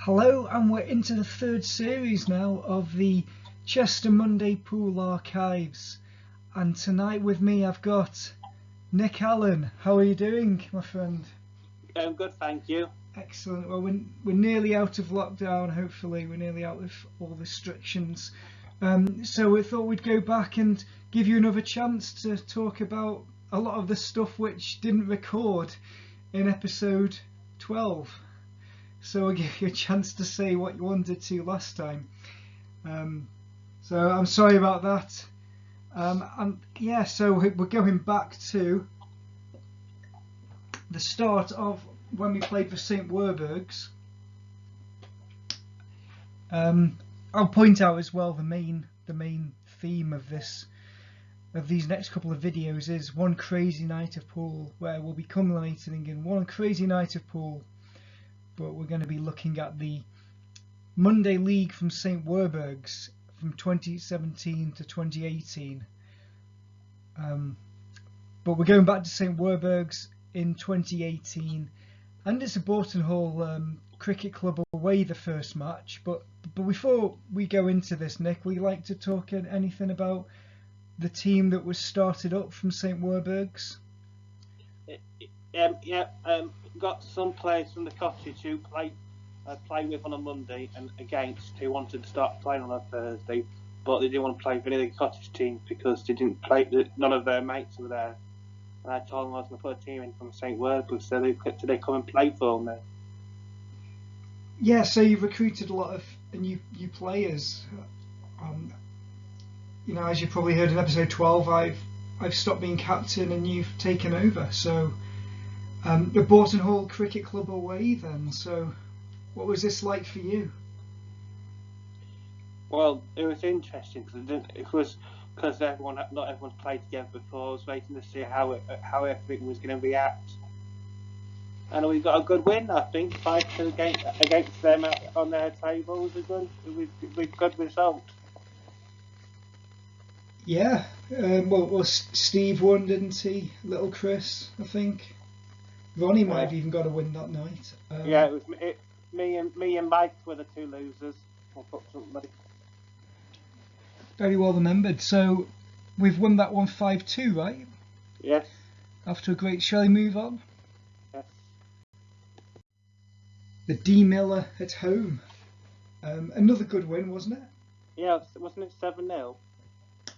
Hello, and we're into the third series now of the Chester Monday Pool Archives. And tonight with me I've got Nick Allen. How are you doing, my friend? I'm good, thank you. Excellent. Well, we're nearly out of lockdown, hopefully. We're nearly out of all restrictions. So we thought we'd go back and give you another chance to talk about a lot of the stuff which didn't record in episode 12. So I'll give you a chance to say what you wanted to last time. So I'm sorry about that. So we're going back to the start of when we played for St Werburghs. I'll point out as well the main theme of these next couple of videos is one crazy night of pool, where we'll be culminating in one crazy night of pool. But we're going to be looking at the Monday League from St Werburghs from 2017 to 2018. But we're going back to St Werburghs in 2018, and it's a Boughton Hall Cricket Club away, the first match. But before we go into this, Nick, would you like to talk anything about the team that was started up from St Werburghs? Got some players from the Cottage who play with on a Monday and against who wanted to start playing on a Thursday, but they didn't want to play for any of the Cottage teams because they didn't play. None of their mates were there, and I told them I was going to put a team in from St Werburghs, so they come and play for me. Yeah, so you've recruited a lot of new players. As you probably heard in episode 12, I've stopped being captain and you've taken over. So the Boughton Hall Cricket Club away then. So what was this like for you? Well, it was interesting because not everyone's played together before. I was waiting to see how everything was going to react, and we got a good win. I think 5-2 against them on their table was a good result. Yeah, well, Steve won, didn't he? Little Chris, I think. Ronnie might have even got a win that night. It was me and Mike were the two losers. Very well remembered. So we've won that one 5-2, right? Yes. After a great show, move on. Yes. The Dee Miller at home. Another good win, wasn't it? Yeah, wasn't it 7-0?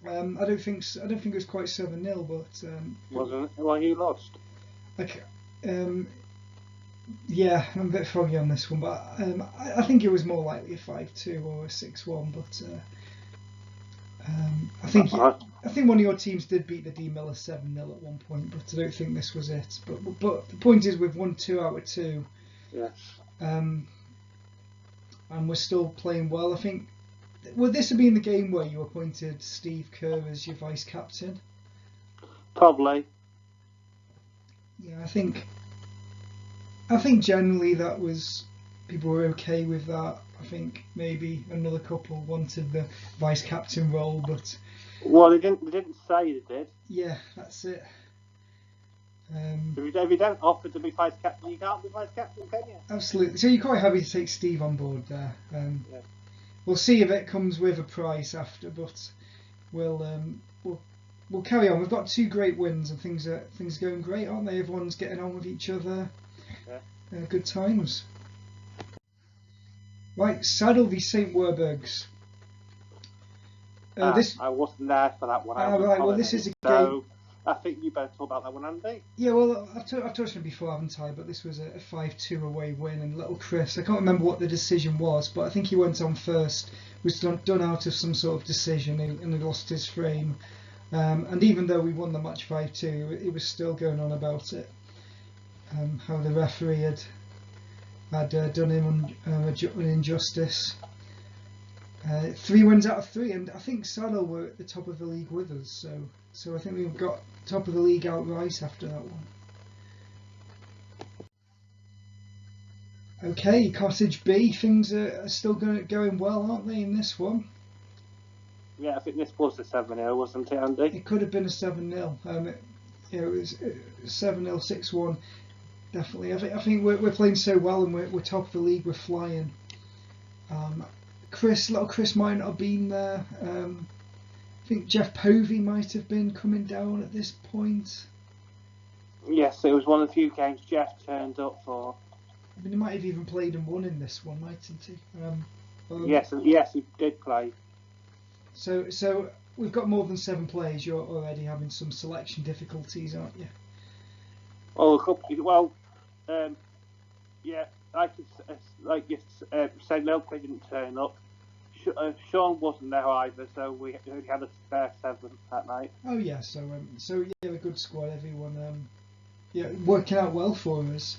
I don't think it was quite 7-0, but wasn't it? Well, you lost. Yeah, I'm a bit foggy on this one, but I think it was more likely a 5-2 or a 6-1. But I think one of your teams did beat the Dee Miller 7-0 at one point, but I don't think this was it. But the point is, we've won 2 out of 2. Yes. And we're still playing well. I think. Would this have been the game where you appointed Steve Kerr as your vice captain? Probably. Yeah, I think generally that was, people were okay with that. I think maybe another couple wanted the vice captain role, but well, they didn't say they did. Yeah, that's it. If you don't offer to be vice captain, you can't be vice captain, can you? Absolutely. So you're quite happy to take Steve on board there. Yeah. We'll see if it comes with a price after, but we'll carry on. We've got 2 great wins and things are going great, aren't they? Everyone's getting on with each other. Yeah. Good times. Right, Saddle v St Werburghs. I wasn't there for that one. Well, this is a game. I think you better talk about that one, Andy. Yeah, well, I've touched on it before, haven't I? But this was a 5-2 away win, and little Chris, I can't remember what the decision was, but I think he went on first, was done out of some sort of decision, and he lost his frame. And even though we won the match 5-2, it was still going on about it. How the referee had done him an injustice. 3 wins out of 3, and I think Saddle were at the top of the league with us, so I think we've got top of the league outright after that one. Okay, Cottage B, things are still going well, aren't they, in this one? Yeah, I think this was a 7-0, wasn't it, Andy? It could have been a 7-0. It was 7-0, 6-1. Definitely. I think we're playing so well, and we're top of the league. We're flying. Little Chris might not have been there. I think Jeff Povey might have been coming down at this point. Yes, it was one of the few games Jeff turned up for. I mean, he might have even played and won in this one, mightn't he? Yes, he did play. So we've got more than 7 players. You're already having some selection difficulties, aren't you? Yeah, like you said, Milky didn't turn up. Sean wasn't there either, so we had a spare 7 that night. Oh yeah, so yeah, a good squad. Everyone, working out well for us.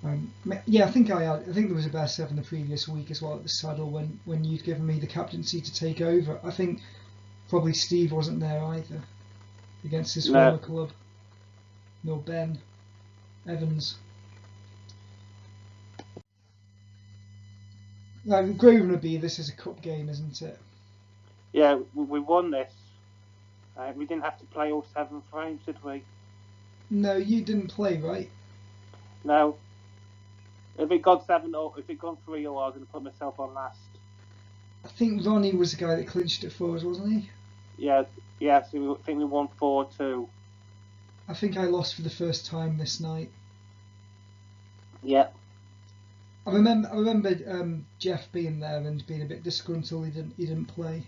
I think there was a best 7 the previous week as well at the Saddle when you'd given me the captaincy to take over. I think probably Steve wasn't there either against his former club. Nor Ben Evans. Grosvenor B, this is a cup game, isn't it? Yeah, we won this. We didn't have to play all 7 frames, did we? No, you didn't play, right? No. If it gone 7 or if it gone 3 or I was going to put myself on last. I think Ronnie was the guy that clinched it for us, wasn't he? Yeah. So I think we won 4-2. I think I lost for the first time this night. Yeah. I remember Jeff being there and being a bit disgruntled. He didn't play.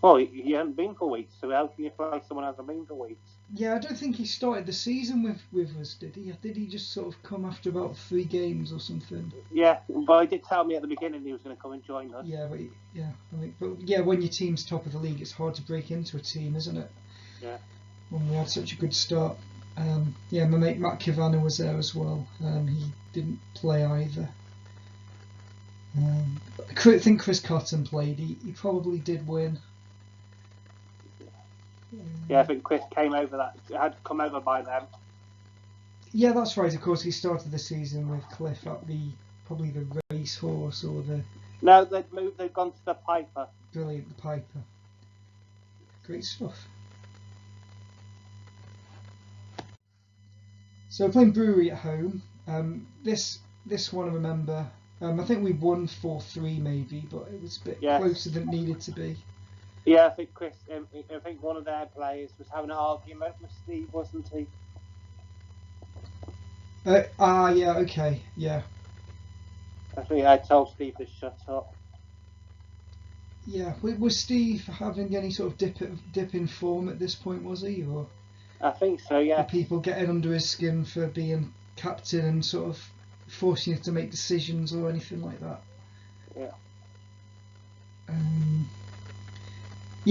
Well, he hadn't been for weeks, so how can you play someone who hasn't been for weeks? Yeah, I don't think he started the season with us, did he? Did he just sort of come after about 3 games or something? Yeah, but he did tell me at the beginning he was going to come and join us. Yeah, when your team's top of the league, it's hard to break into a team, isn't it? Yeah. When we had such a good start. My mate Matt Kivana was there as well. He didn't play either. I think Chris Cotton played. He probably did win. Yeah, I think Chris had come over by then. Yeah, that's right. Of course, he started the season with Cliff at probably the racehorse or the. No, they've gone to the Piper. Brilliant, the Piper. Great stuff. So we're playing Brewery at home. This one I remember. I think we won 4-3 maybe, but it was a bit closer than it needed to be. Yeah, I think Chris. I think one of their players was having an argument with Steve, wasn't he? Yeah, okay, yeah. I think I told Steve to shut up. Yeah, was Steve having any sort of dip in form at this point? Was he, or? I think so. Yeah. Were people getting under his skin for being captain and sort of forcing you to make decisions or anything like that? Yeah.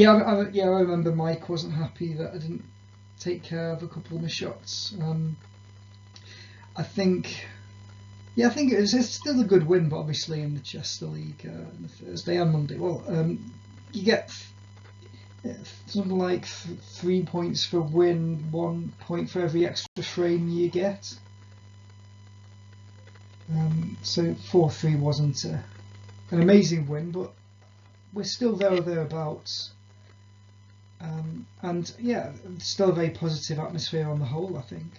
I remember Mike wasn't happy that I didn't take care of a couple of my shots. I think it's still a good win, but obviously in the Chester League on the Thursday and Monday. Well, you get something like 3 points for win, 1 point for every extra frame you get. So 4-3 wasn't an amazing win, but we're still there or thereabouts. And yeah, still a very positive atmosphere on the whole, I think.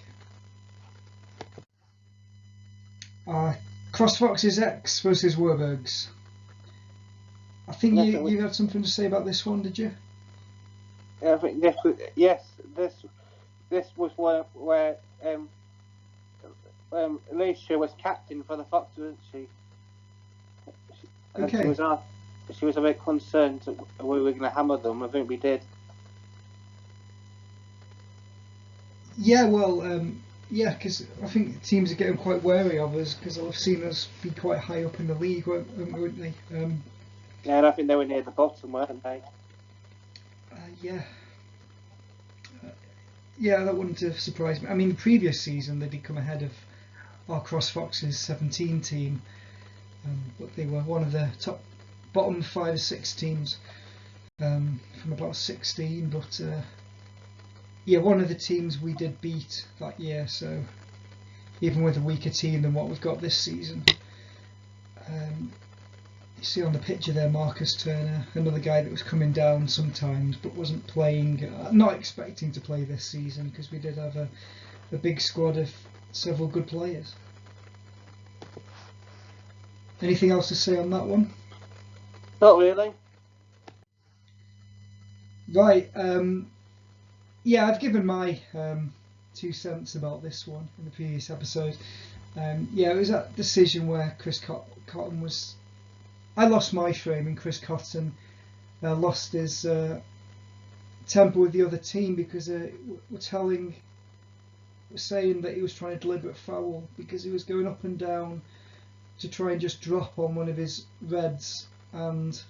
CrossFox's X versus Werburghs. I think you had something to say about this one, did you? I think this was where Alicia was captain for the Fox, wasn't she? Okay. She was a bit concerned that we were going to hammer them. I think we did. Yeah, well, because I think teams are getting quite wary of us because I've seen us be quite high up in the league, weren't they? Yeah, and I think they were near the bottom, weren't they? Yeah, that wouldn't have surprised me. I mean, the previous season they did come ahead of our CrossFox's 17 team, but they were one of the bottom 5 or 6 teams from about 16. But one of the teams we did beat that year. So even with a weaker team than what we've got this season. You see on the picture there Marcus Turner, another guy that was coming down sometimes but wasn't playing, not expecting to play this season because we did have a big squad of several good players. Anything else to say on that one? Not really. Right. Yeah, I've given my 2 cents about this one in the previous episode. Yeah, it was that decision where Chris Cotton was. I lost my frame and Chris Cotton lost his temper with the other team because we're saying that he was trying to deliberate foul because he was going up and down to try and just drop on one of his reds, and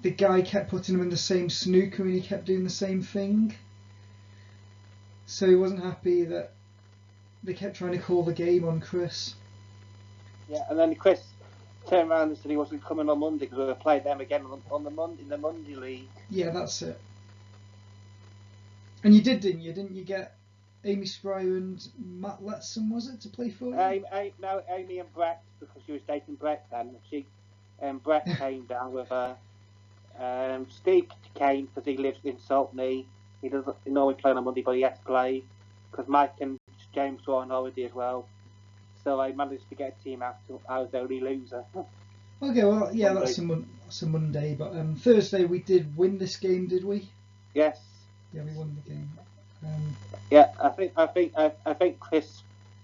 the guy kept putting him in the same snooker and he kept doing the same thing. So he wasn't happy that they kept trying to call the game on Chris. Yeah, and then Chris turned around and said he wasn't coming on Monday because we played them again on the Monday in the Monday league. Yeah, that's it. And you did, didn't you? Didn't you get Amy Spryer and Matt Letson, was it, to play for you? No, Amy and Brett, because she was dating Brett then. Brett came down with her. Steve came because he lives in Saltney. He doesn't normally play on a Monday, but he had to play because Mike and James were on holiday as well. So I managed to get a team out. I was the only loser. Okay, well, yeah, that's a Monday, but Thursday we did win this game, did we? Yes. Yeah, we won the game. Yeah, I think Chris.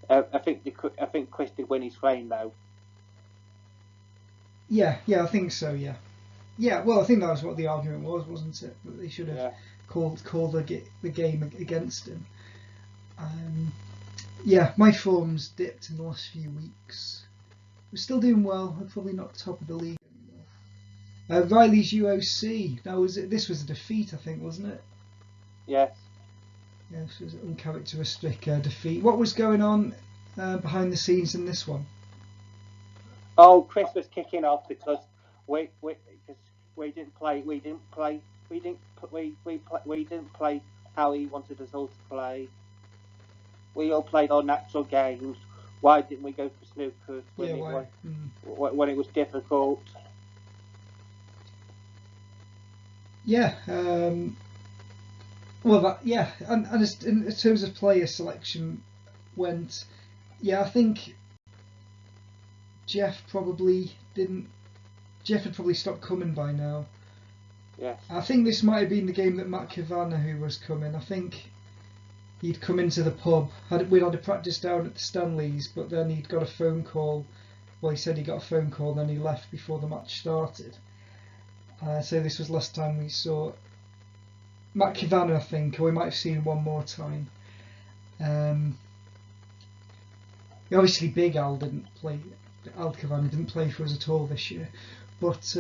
I think Chris did win his frame though. Yeah, I think so. Yeah. Well, I think that was what the argument was, wasn't it? That they should have called the game against him. Yeah, my form's dipped in the last few weeks. We're still doing well. We're probably not top of the league anymore. Riley's UOC. Now, this was a defeat, I think, wasn't it? Yes. Yeah, this was an uncharacteristic defeat. What was going on behind the scenes in this one? Oh, Chris was kicking off because we didn't play how he wanted us all to play. We all played our natural games. Why didn't we go for snookers when it was difficult? Yeah. Well, and in terms of player selection, I think Jeff had probably stopped coming by now. Yes. I think this might have been the game that Matt Kavanagh who was coming. I think he'd come into the pub. We'd had a practice down at the Stanleys, but then he'd got a phone call. Well, he said he got a phone call, then he left before the match started. So this was last time we saw Matt Kavanagh, I think, or we might have seen him one more time. Obviously, Big Al didn't play. Al Kavanagh didn't play for us at all this year, but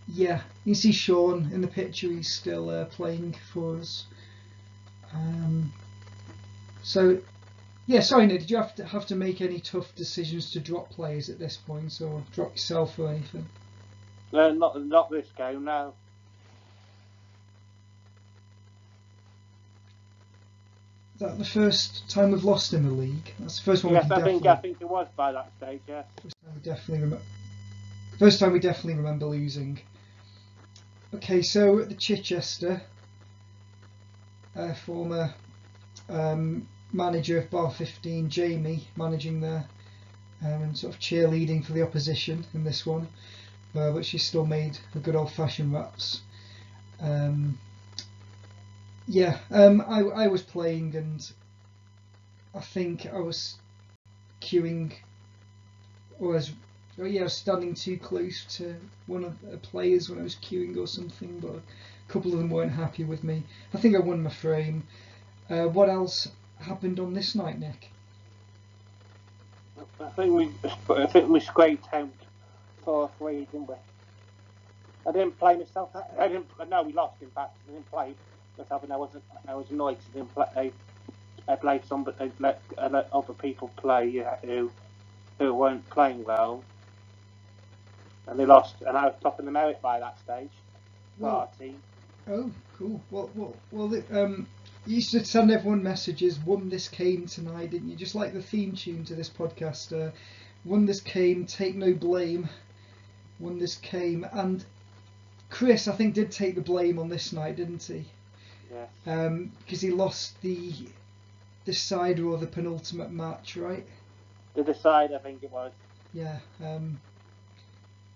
yeah, you see Sean in the picture. He's still playing for us. So yeah, sorry Nick, did you have to make any tough decisions to drop players at this point, or drop yourself or anything? No, not this game. No. Is that the first time we've lost in the league? That's the first one. Yes, I think it was by that stage. Yes. First time we definitely remember losing. Okay, so at the Chichester, former manager of Bar 15, Jamie, managing there and sort of cheerleading for the opposition in this one, but she still made a good old-fashioned raps. I was playing, and I think I was queuing, or I was standing too close to one of the players when I was queuing or something, but a couple of them weren't happy with me. I think I won my frame. What else happened on this night, Nick? I think we scraped home 4-3, didn't we? I didn't play myself. No, we lost. In fact, I didn't play myself, and I was annoyed because I didn't play. I played somebody. Let other people play who weren't playing well, and they lost. And I was top of the merit by that stage. Well, oh, cool. You used to send everyone messages. Won this game tonight, didn't you? Just like the theme tune to this podcast. Won this game. Take no blame. Won this game, and Chris, I think, did take the blame on this night, didn't he? Yeah. Because he lost the decider or the penultimate match, right? The decider, I think it was. Yeah.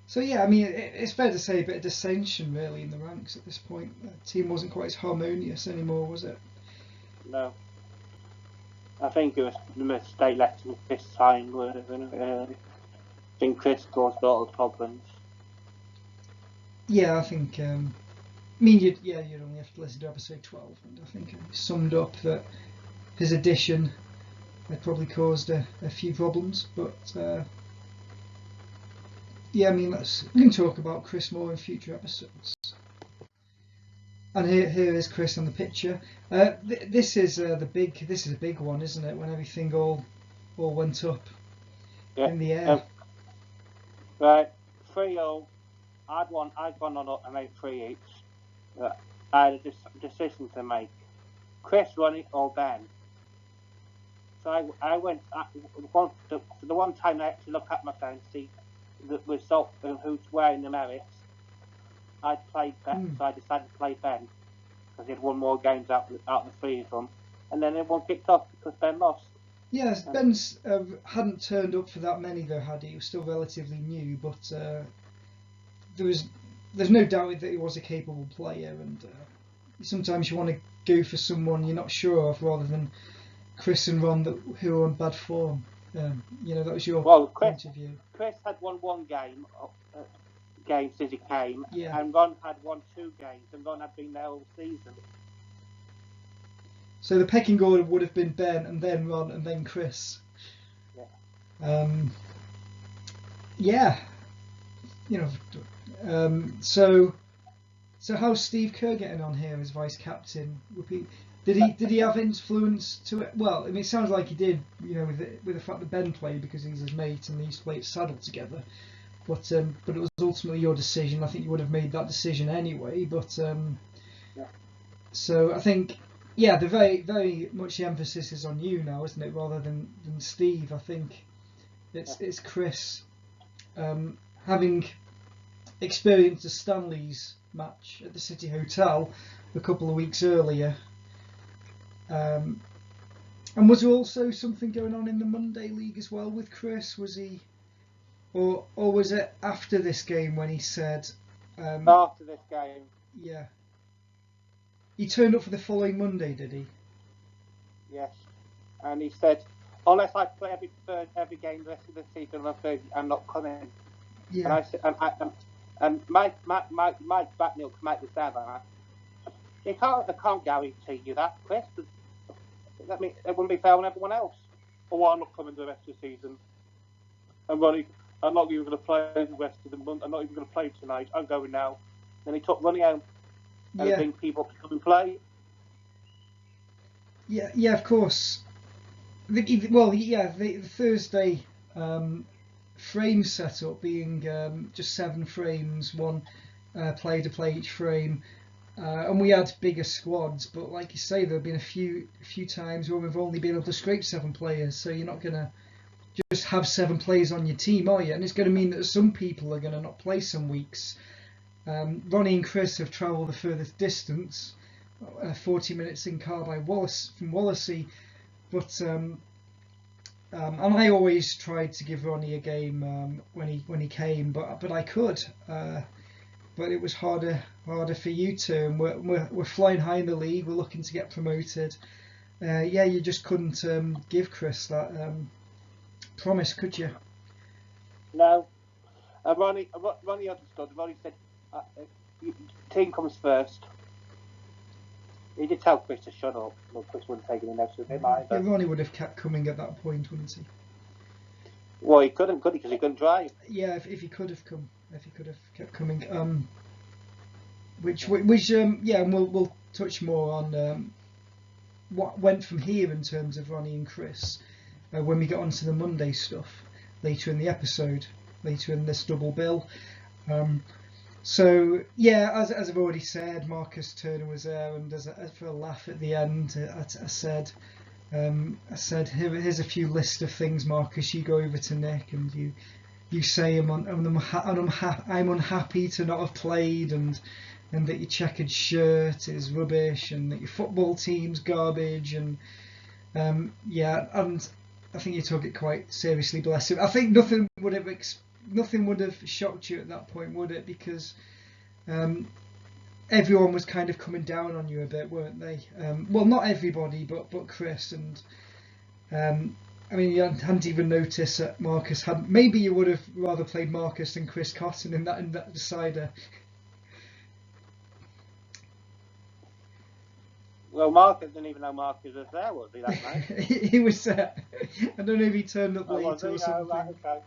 So yeah, I mean, it's fair to say a bit of dissension really in the ranks at this point. The team wasn't quite as harmonious anymore, was it? No. I think it was the mistake letting Chris sign, wasn't it? I think Chris caused a lot of problems. Yeah, I think. I mean, you'd only have to listen to episode 12, and I think I summed up that his addition had probably caused a few problems, but yeah, I mean, we can talk about Chris more in future episodes. And here is Chris on the picture. This is a big one, isn't it? When everything all went up in the air. Right, 3-0. I'd gone on up and made 3 each. I had a decision to make: Chris, Ronnie, or Ben. So I went. The one time I actually looked at my phone to see the result and who's wearing the merits, I'd played Ben, so I decided to play Ben because he'd won more games out of the 3 of them, and then everyone kicked off because Ben lost. Yes, Ben's hadn't turned up for that many though, had he? He was still relatively new, but there's no doubt that he was a capable player, and sometimes you want to go for someone you're not sure of rather than Chris and Ron who are on bad form. That was your point of view. Chris had won 1 game since he came, yeah. And Ron had won 2 games, and Ron had been there all season. So the pecking order would have been Ben, and then Ron, and then Chris. Yeah. So how's Steve Kerr getting on here as vice captain? Did he have influence to it? Well, I mean, it sounds like he did. With the fact that Ben played because he's his mate and they used to play at Saddle together. But it was ultimately your decision. I think you would have made that decision anyway. But so I think. Yeah, the very, very much the emphasis is on you now, isn't it? Rather than Steve, I think it's Chris. Having experienced the Stanleys match at the City Hotel a couple of weeks earlier, and was there also something going on in the Monday League as well with Chris? Was he, or was it after this game when he said? After this game. Yeah. He turned up for the following Monday, did he? Yes, and he said, "Unless I play every game the rest of the season, I'm not coming." Yeah. And I said, and Mike Batnell come out with that. I can't guarantee you that, Chris. It wouldn't be fair on everyone else. Oh, I'm not coming the rest of the season. And Ronnie, I'm not even going to play the rest of the month. I'm not even going to play tonight. I'm going now. Then he took Ronnie home. And bring people to come and play. Yeah, of course. The Thursday frame setup being just 7 frames, 1 player to play each frame, and we had bigger squads. But like you say, there have been a few times where we've only been able to scrape 7 players. So you're not gonna just have 7 players on your team, are you? And it's going to mean that some people are going to not play some weeks. Ronnie and Chris have travelled the furthest distance, 40 minutes in car from Wallasey, but and I always tried to give Ronnie a game when he came, but I could, but it was harder for you two. And we're flying high in the league. We're looking to get promoted. You just couldn't give Chris that promise, could you? No, Ronnie understood. Ronnie said. Team comes first. He did tell Chris to shut up, but Chris wouldn't take any notice of him either. Yeah, Ronnie would have kept coming at that point, wouldn't he? Well, he couldn't, could he? Because he couldn't drive. Yeah, if he could have come, if he could have kept coming. And we'll touch more on what went from here in terms of Ronnie and Chris when we get onto the Monday stuff later in the episode, later in this double bill. So yeah, as I've already said, Marcus Turner was there, and for a laugh at the end, I said, here's a few list of things, Marcus. You go over to Nick and you say I'm unhappy to not have played, and that your checkered shirt is rubbish, and that your football team's garbage, and I think you took it quite seriously, bless him. I think nothing would have shocked you at that point, would it? Because everyone was kind of coming down on you a bit, weren't they? Well, not everybody, but Chris and. I mean, you hadn't even noticed that Marcus had. Maybe you would have rather played Marcus than Chris Cotton in that decider. Well, Marcus didn't even know Marcus was there, was he, that night? He was there. I don't know if he turned up later or something. Oh, right, okay.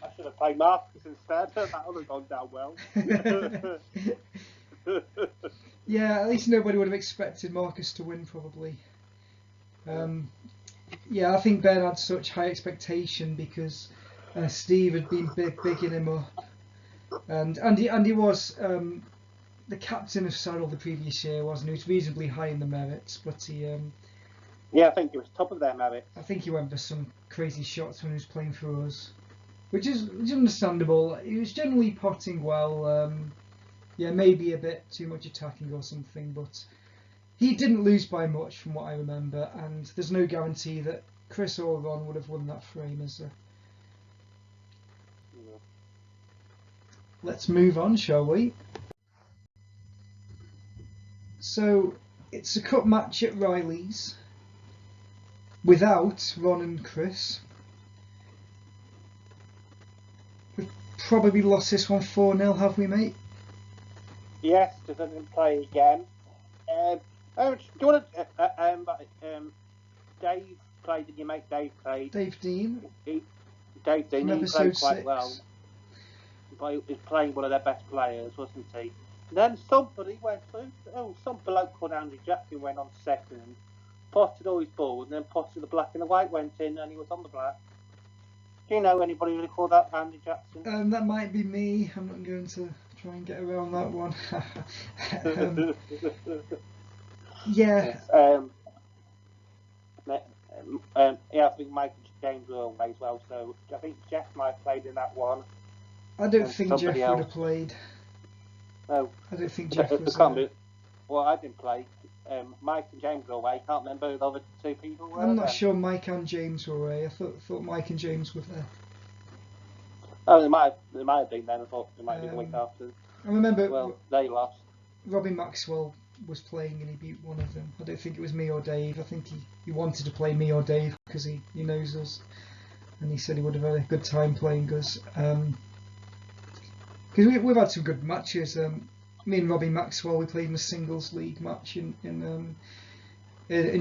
I should have played Marcus instead. That would have gone down well. Yeah, at least nobody would have expected Marcus to win, probably. Yeah, I think Ben had such high expectation because Steve had been bigging him up, and he was the captain of Saddle the previous year, wasn't he? He was reasonably high in the merits, but he. Yeah, I think he was top of their merits. I think he went for some crazy shots when he was playing for us, which is understandable. He was generally potting well. Yeah, maybe a bit too much attacking or something, but he didn't lose by much from what I remember, and there's no guarantee that Chris or Ron would have won that frame. Let's move on, shall we? So it's a cup match at Riley's without Ron and Chris. We've probably lost this one 4-0, have we, mate? Yes, because I didn't play again. Do you want to? Dave played. Did your mate Dave played? Dave Dean. Dave Dean. He played quite 6. well. But he was playing one of their best players, wasn't he? Then somebody went through. Oh, some bloke called Andy Jackson went on second, potted all his balls, and then potted the black and the white went in, and he was on the black. Do you know anybody really called that Andy Jackson? That might be me. I'm not going to try and get around that one. Yeah. Yeah, I think Mike and James were away as well, so I think Jeff might have played in that one. I don't think Jeff would have played. No. I don't think Jeff was there. Well, I didn't play. Mike and James were away. Can't remember who the other two people were. I'm not sure Mike and James were away. I thought Mike and James were there. Oh, they might have been then. I thought they might have been the week after. I remember. Well, they lost. Robin Maxwell was playing and he beat one of them. I don't think it was me or Dave. I think he wanted to play me or Dave because he knows us, and he said he would have had a good time playing us. Because we've had some good matches. Me and Robbie Maxwell, we played in a singles league match in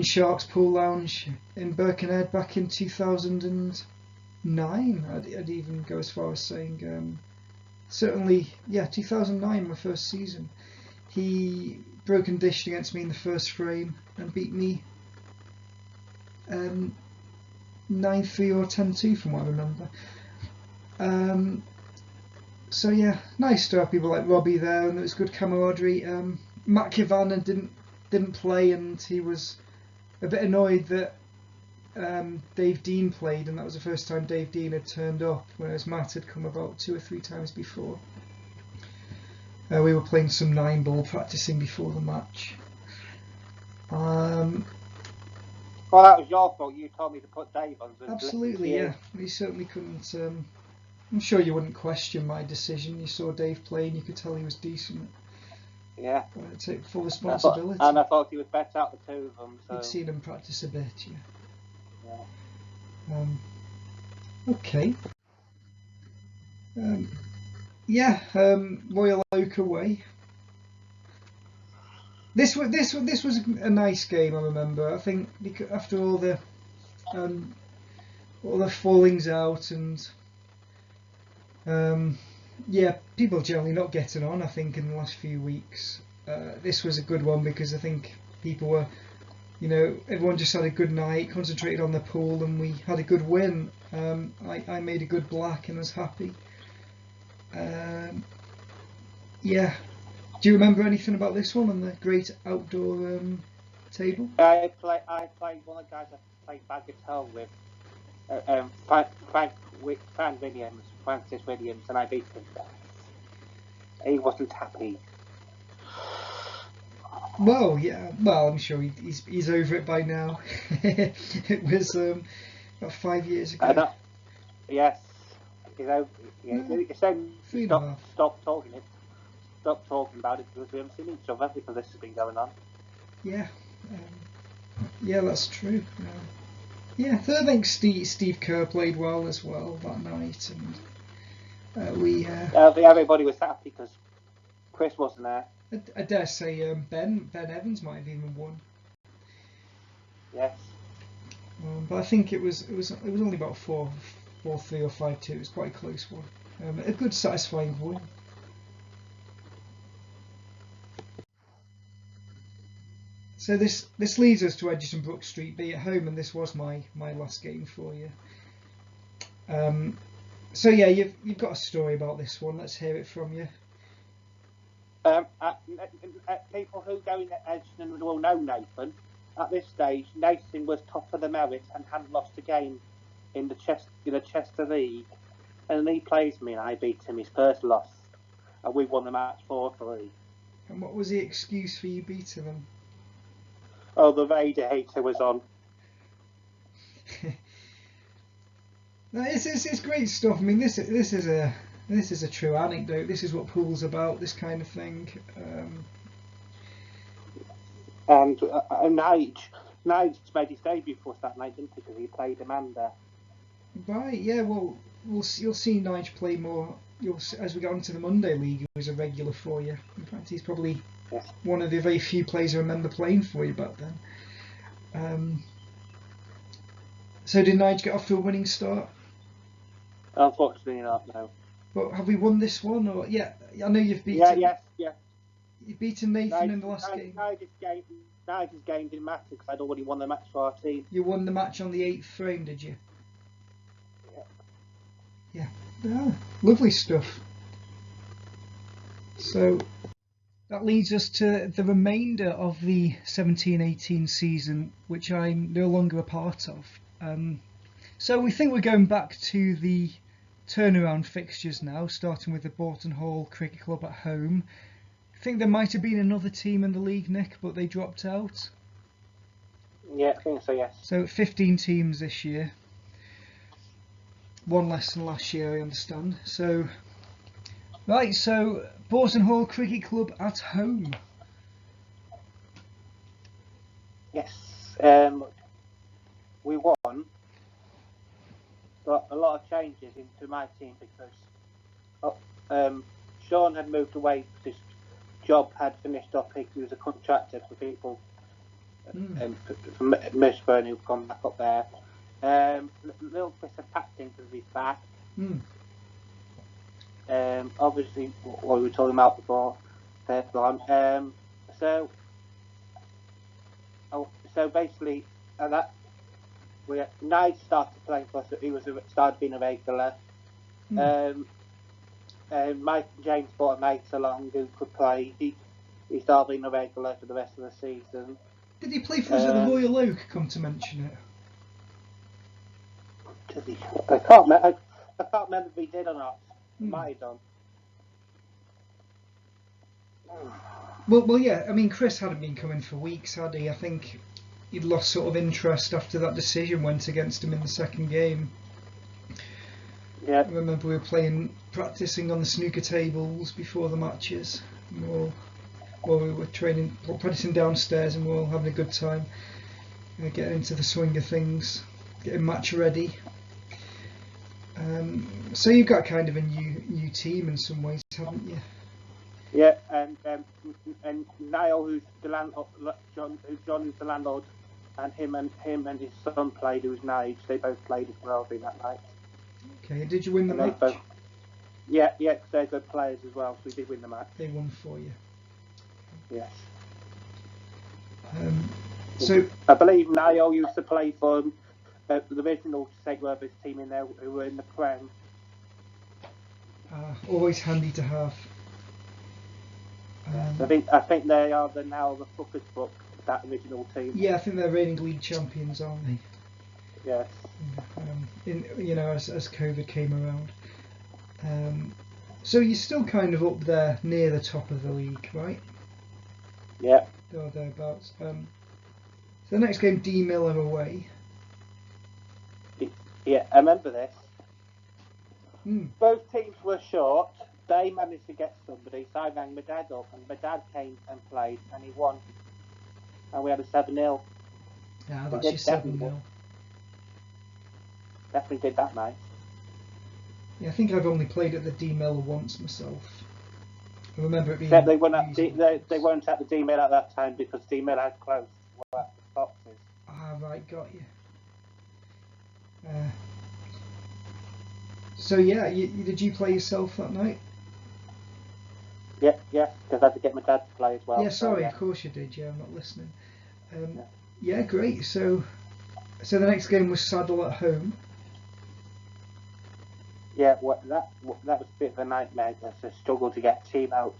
Sharks Pool Lounge in Birkenhead back in 2009. I'd even go as far as saying certainly, yeah, 2009, my first season. He broke and dished against me in the first frame and beat me 9-3 or 10-2 from what I remember. So yeah, nice to have people like Robbie there, and it was good camaraderie. Matt Kivanen didn't play, and he was a bit annoyed that Dave Dean played, and that was the first time Dave Dean had turned up, whereas Matt had come about 2 or 3 times before. We were playing some 9-ball practicing before the match. Well, that was your fault. You told me to put Dave on. Absolutely, yeah. We certainly couldn't. I'm sure you wouldn't question my decision. You saw Dave play and you could tell he was decent. Yeah. I take full responsibility. And I thought he was better out of the two of them. So. I'd seen him practice a bit, yeah. Okay. Royal Oak away. This was a nice game. I remember. I think because after all the fallings out and people generally not getting on. I think in the last few weeks, this was a good one because I think people were, everyone just had a good night, concentrated on the pool, and we had a good win. I made a good black and was happy. Do you remember anything about this one on the great outdoor table? I played one of the guys I played bagatelle with, Francis Williams, and I beat him. He wasn't happy. Well, yeah. Well, I'm sure he's over it by now. It About 5 years ago. Yes. You know, it's then stop talking about it because we haven't seen each other because this has been going on. Yeah. Yeah, that's true. Yeah, so I think Steve Kerr played well as well that night, and everybody was happy because Chris wasn't there. I dare say Ben Evans might have even won. Yes. But I think it was only about 4-3 or 5-2. It was quite a close one. A good, satisfying win. So this leads us to Edgerton Brook Street B at home, and this was my last game for you. So yeah, you've got a story about this one. Let's hear it from you. People who go in Edgerton will know Nathan. At this stage, Nathan was top of the merit and hadn't lost a game in the Chichester League, and he plays me, and I beat him his first loss, and we won the match 4-3. And what was the excuse for you beating them? Oh, the radiator was on. No, it's great stuff. I mean, this is a true anecdote. This is what pool's about. This kind of thing. And Nige made his debut for us that night, didn't he? Because he played Amanda. Right. Yeah. Well, you'll see Nige play more. As we get onto the Monday League, he was a regular for you. In fact, he's probably one of the very few players I remember playing for you back then. So did Nige get off to a winning start? Unfortunately not, no. But have we won this one? Or I know you've beaten. Yes. You've beaten Nathan in the last game. Nigel's game didn't matter because I'd already won the match for our team. You won the match on the 8th frame, did you? Yeah. Lovely stuff. So that leads us to the remainder of the 17-18 season, which I'm no longer a part of. So we think we're going back to the turnaround fixtures now, starting with the Boughton Hall Cricket Club at home. I think there might have been another team in the league, Nick, but they dropped out. Yeah, I think so, yes. So 15 teams this year. One less than last year, I understand. So, right, so Boughton Hall Cricket Club at home. Yes, we won. Got a lot of changes into my team because Sean had moved away because his job had finished up. He was a contractor for people from Mishburn who've gone back up there. Little Chris had packed in because he's back. Obviously, what we were talking about before. So basically, Nige started playing for us. He started being a regular. Mike and James brought a mate along who could play. He started being a regular for the rest of the season. Did he play for us at the Royal Oak, come to mention it? I can't remember if he did or not. He might have done. Well, yeah. I mean, Chris hadn't been coming for weeks, had he? I think he'd lost sort of interest after that decision went against him in the second game. Yeah. I remember we were practicing on the snooker tables before the matches. We were practicing downstairs, and we were all having a good time, getting into the swing of things, getting match ready. So you've got kind of a new team in some ways, haven't you? Yeah, and Niall, who's the landlord, John, who's the landlord, and him and his son played, who's Nige. They both played as well that night. Okay, did you win the match? Yeah, because they're good players as well, so we did win the match. They won for you. Yes. So I believe Niall used to play for the original St Werburghs team in there, who were in the Prem. Always handy to have. I think they are now the Fuckers book, that original team. Yeah, I think they're reigning league champions, aren't they? Yes. As COVID came around. So you're still kind of up there near the top of the league, right? Yeah. Or thereabouts. So the next game, Dee Miller away. Yeah, I remember this. Hmm. Both teams were short. They managed to get somebody, so I rang my dad up, and my dad came and played, and he won. And we had a 7-0. Yeah, We that's your did 7-0. Definitely did that night. Yeah, I think I've only played at the Dee Miller once myself. I remember it being. Except they weren't at the Dee Miller at that time because Dee Miller had closed. Were at the Foxes. Ah, right, got you. So yeah, did you play yourself that night? Yeah, because I had to get my dad to play as well. Yeah, sorry, so, yeah. Of course you did. Yeah, I'm not listening. Yeah, great. So the next game was Saddle at home. Yeah, that was a bit of a nightmare. It's a struggle to get a team out.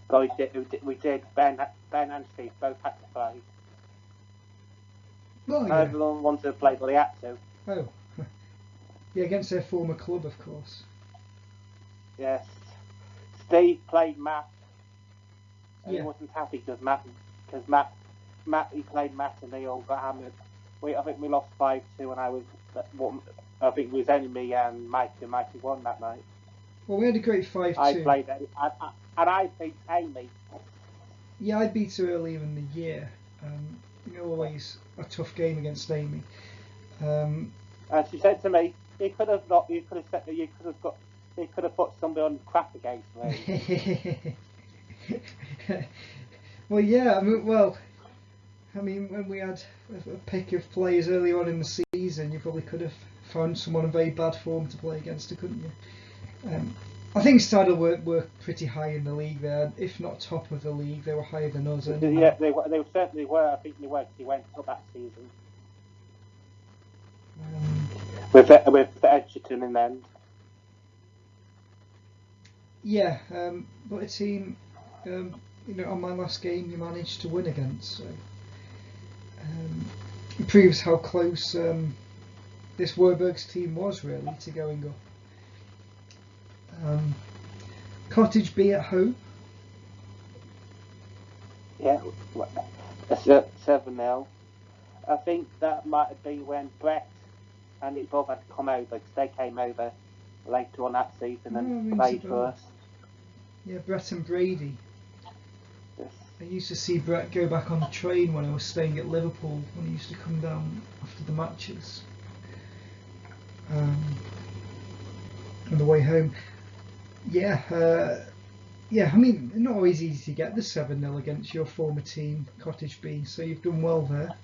But we did. Ben and Steve both had to play. Oh yeah. Everyone wanted to play, but they had to. Oh. Yeah, against their former club, of course. Yes. Steve played Matt. And Yeah. he wasn't happy because he played Matt and they all got hammered. I think we lost 5-2 and I think it was only me and Mikey won that night. Well, we had a great 5-2. I played and I beat Amy. Yeah, I beat her earlier in the year. Always a tough game against Amy. And she said to me, he could have put somebody on crap against me. Well, yeah. I mean, when we had a pick of players early on in the season, you probably could have found someone in very bad form to play against her, couldn't you? I think Saddle were pretty high in the league there, if not top of the league. They were higher than us. Yeah, they certainly were. I think they were. They went up that season with Edgerton in the end. Yeah, but a team, on my last game, you managed to win against. So it proves how close this Werburghs team was really to going up. Cottage B at home. Yeah, 7-0. I think that might have been when Brett and his brother had come over because they came over later on that season and played for us. Yeah, Brett and Brady. Yes. I used to see Brett go back on the train when I was staying at Liverpool when he used to come down after the matches. On the way home. Yeah, I mean, not always easy to get the 7-0 against your former team, Cottage B, so you've done well there.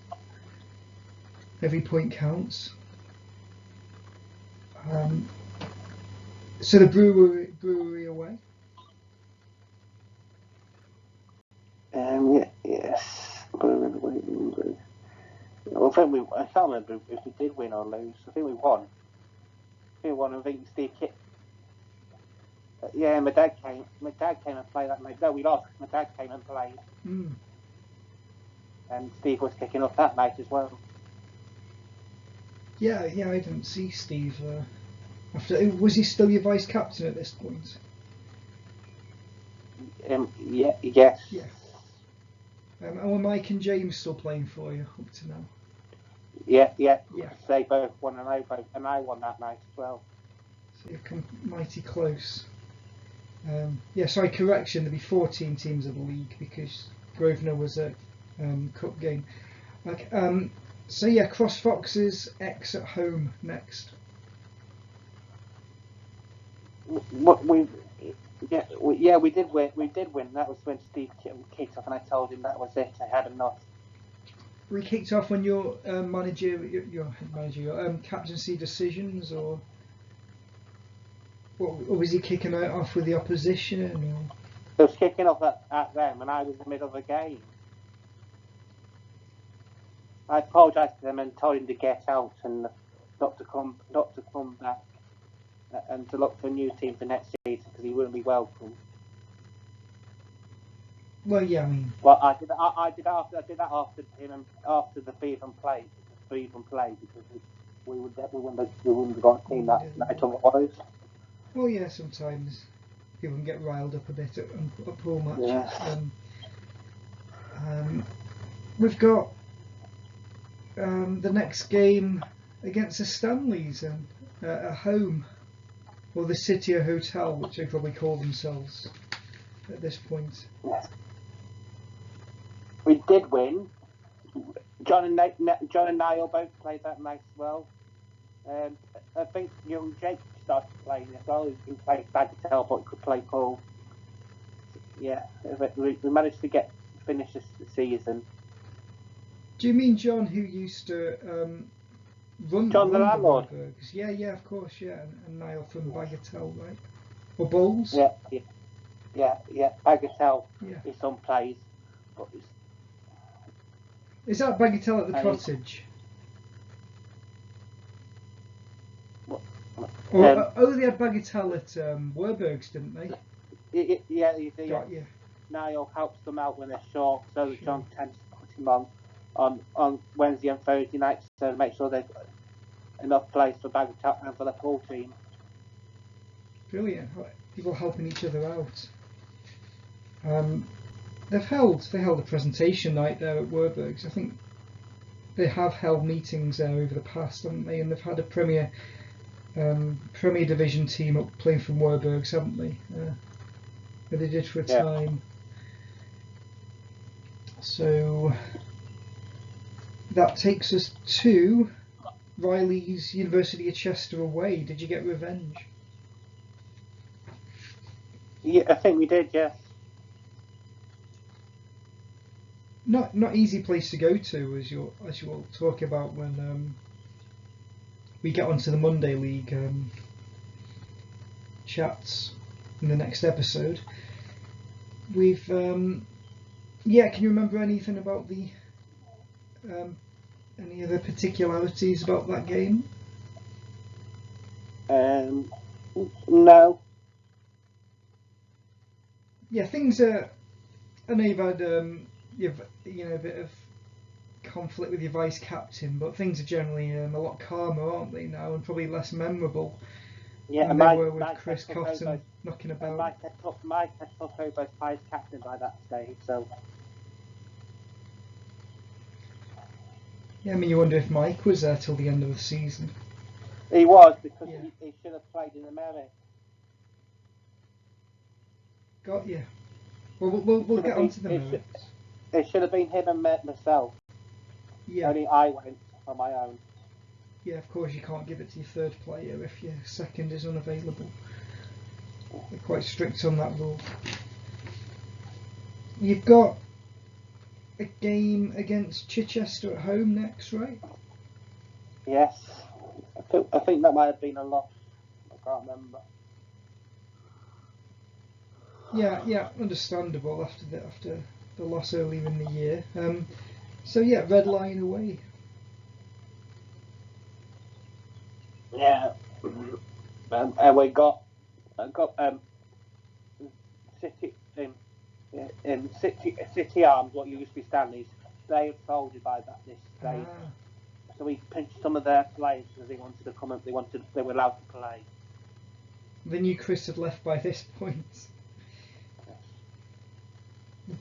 Every point counts. So the brewery away. Yes. Well, I can't remember if we did win or lose. I think we won. I think Steve Kitt. Yeah, my dad came and played that night. No, we lost. My dad came and played. And Steve was kicking off that night as well. Yeah, I didn't see Steve. Was he still your vice captain at this point? Yes. Yeah. And were Mike and James still playing for you up to now? Yeah. They both won and I won that night as well. So you've come mighty close. Sorry, correction, there'd be 14 teams in the league because Grosvenor was a cup game. Cross Foxes X at home next. We did win. We did win. That was when Steve kicked off, and I told him that was it. I had enough. We kicked off when your captaincy decisions, or was he kicking it off with the opposition? Or? It was kicking off at them, and I was in the middle of the game. I apologised to them and told him to get out and not to come back, and to look for a new team for next season because he wouldn't be welcome. Well, yeah, I mean. Well, I did that after him and after the Beaven play because we wouldn't have got a team that night otherwise. Well, yeah, sometimes people can get riled up a bit at pool matches. Yeah. We've got the next game against the Stanleys at home, or the City Hotel, which they probably call themselves at this point. We did win. John and Niall both played that nice well. I think young Jake started playing as well. He's been playing Bagatelle, but could play Paul. Yeah, we managed to finish the season. Do you mean John, who used to run John the landlord? Werburghs? Yeah, of course, yeah. And Niall from Bagatelle, right? Or Bowls? Yeah. Bagatelle. Yeah. His son plays, but is that Bagatelle at the Cottage? They had Bagatelle at Werburghs, didn't they? Yeah. Got you. Niall helps them out when they're short, so that John tends to put him on Wednesday and Thursday nights to make sure they've got enough place for Bagatelle and for the pool team. Brilliant. People helping each other out. They held a presentation night there at Werburghs. I think they have held meetings there over the past, haven't they? And they've had a Premier Division team up playing from Werburghs, haven't they? That they did for a time. So that takes us to Riley's University of Chester away. Did you get revenge? Yeah, I think we did. Yes. Not easy place to go to, as you'll talk about when we get onto the Monday League chats in the next episode. We've can you remember anything about the any other particularities about that game? No. Yeah, things are. I know you've had a bit of conflict with your vice captain, but things are generally a lot calmer, aren't they now, and probably less memorable than they were with Chris Cotton knocking about. Mike had took over as vice captain by that stage, so. Yeah, I mean, you wonder if Mike was there till the end of the season. He was, because he should have played in America. Got you. Well, we'll get onto the merits. It should have been him and myself. Yeah. Only I went on my own. Yeah, of course you can't give it to your third player if your second is unavailable. They're quite strict on that rule. You've got a game against Chichester at home next, right? Yes. I think that might have been a loss. I can't remember. Yeah, understandable after the loss earlier in the year. So yeah, red line away. Yeah, and we got City Arms, what used to be Stanleys. They had folded by this stage, so we pinched some of their players because they wanted to come up. They were allowed to play. They knew Chris had left by this point.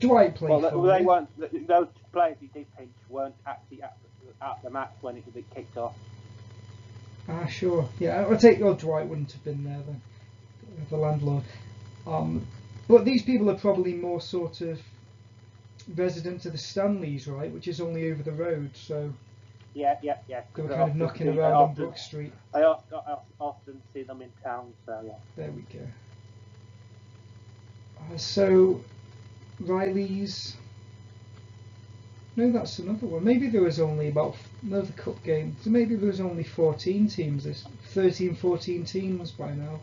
Dwight played for they weren't. Those players who did pinch weren't actually at the match when it kicked off. Sure. Yeah, I take your Dwight wouldn't have been there then, the landlord. But these people are probably more sort of residents of the Stanleys, right? Which is only over the road, so. Yeah. They were kind of knocking around on Brook Street. I often see them in town, so yeah. There we go. So, Riley's. No, that's another one. Maybe there was only about another cup game. So maybe there was only 14 teams. There's 13, 14 teams by now.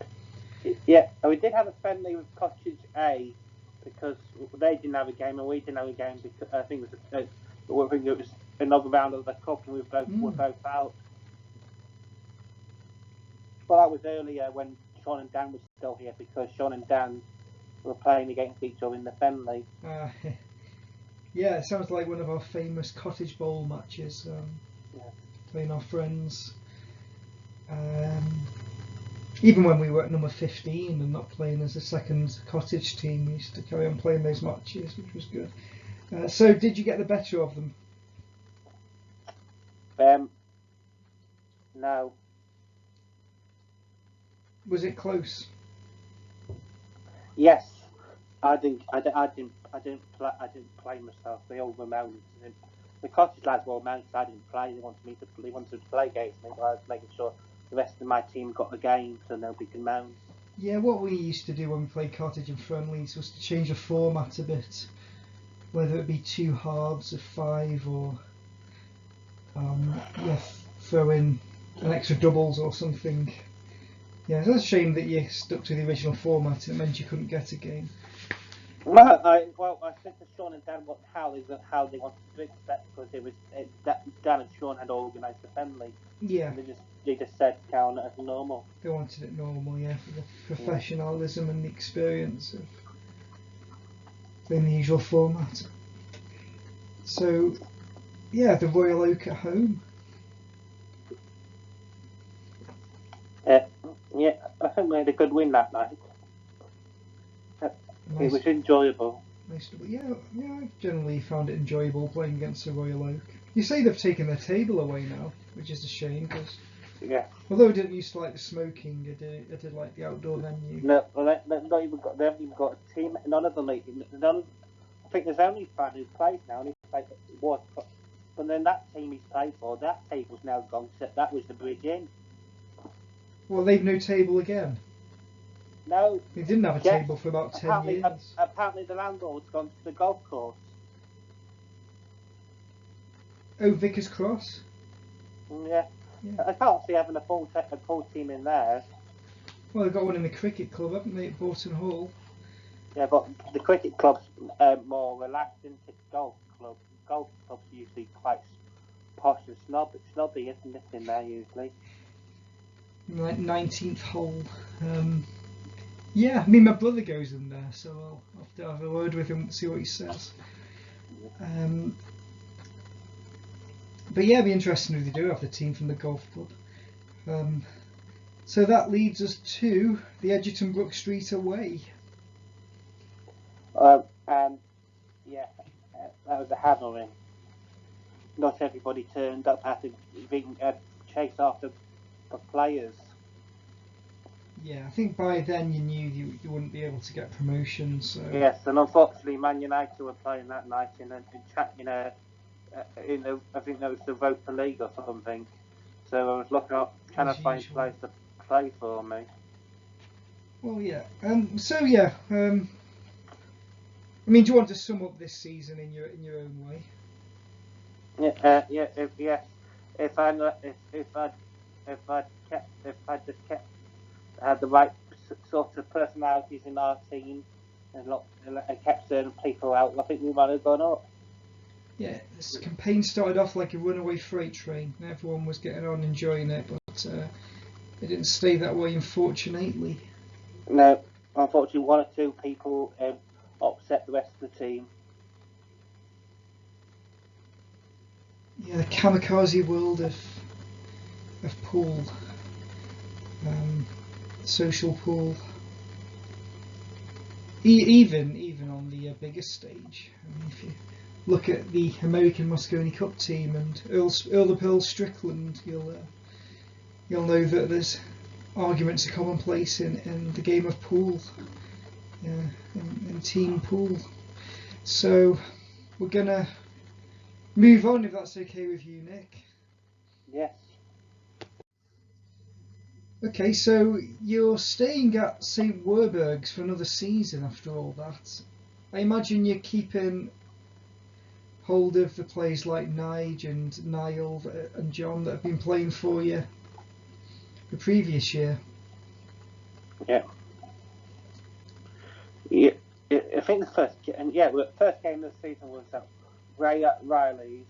Yeah, and we did have a friendly with Cottage A because they didn't have a game and we didn't have a game because I think it was another round of the cup and we were both out. Well, that was earlier when Sean and Dan were still here because Sean and Dan were playing against each other in the friendly. Yeah, it sounds like one of our famous Cottage Bowl matches. Playing our friends. Even when we were at number 15 and not playing as a second Cottage team, we used to carry on playing those matches, which was good. So, did you get the better of them? No. Was it close? Yes. I didn't play myself. They all were mounted. The Cottage lads were all mounted. I didn't play. They wanted to play against me, but I was making sure the rest of my team got the game so nobody could mount. Yeah, what we used to do when we played Cottage and Friendlies was to change the format a bit. Whether it be 2 halves of 5 or throw in an extra doubles or something. Yeah, it's a shame that you stuck to the original format. It meant you couldn't get a game. Well, I said to Sean and Dan how they wanted to do it because Dan and Sean had organised the family. Yeah. And they just said count it as normal. They wanted it normal, yeah, for the professionalism and the experience of in the usual format. So, yeah, the Royal Oak at home. Yeah, I think we had a good win that night. It was enjoyable. Yeah, I generally found it enjoyable playing against the Royal Oak. You say they've taken their table away now, which is a shame because although I didn't used to like the smoking, I did like the outdoor venue. No, they haven't even got a team. None of them. I think there's only fan who plays now, and he played was. But then that team he's played for, that table's now gone. That was the Bridge Inn. Well, they've no table again. No. They didn't have a table for about 10 years. Apparently the landlord's gone to the golf course. Oh, Vickers Cross? Yeah. I can't see having a full team in there. Well, they've got one in the cricket club, haven't they, at Boughton Hall? Yeah, but the cricket club's more relaxed, isn't it? Golf club's usually quite posh and snobby, isn't it, in there usually? Like 19th hole. Yeah, I mean, my brother goes in there, so I'll have to have a word with him and see what he says. But yeah, it'd be interesting if they do have the team from the golf club. So that leads us to the Edgerton Brook Street away. Yeah, that was a hammering. Not everybody turned up, had to chase after the players. Yeah, I think by then you knew you wouldn't be able to get promotion. So yes, and unfortunately, Man United were playing that night in I think that was the Europa League or something. So I was looking up, trying to find players to play for me. Well, yeah. I mean, do you want to sum up this season in your own way? If I just had the right sort of personalities in our team and kept certain people out, I think we might have gone up. Yeah, this campaign started off like a runaway freight train. Everyone was getting on, enjoying it, but it didn't stay that way, unfortunately. No, unfortunately, 1 or 2 people upset the rest of the team. Yeah, the kamikaze world of pool, social pool. Even on the biggest stage. I mean, if you look at the American Moscone Cup team and Earl the Pearl Strickland, you'll know that there's arguments are commonplace in the game of pool, in team pool. So we're gonna move on if that's okay with you, Nick. Yes. Okay, so you're staying at St Werburghs for another season after all that. I imagine you're keeping hold of the players like Nige and Niall and John that have been playing for you the previous year. Yeah. I think the first game of the season was Ray at Riley's.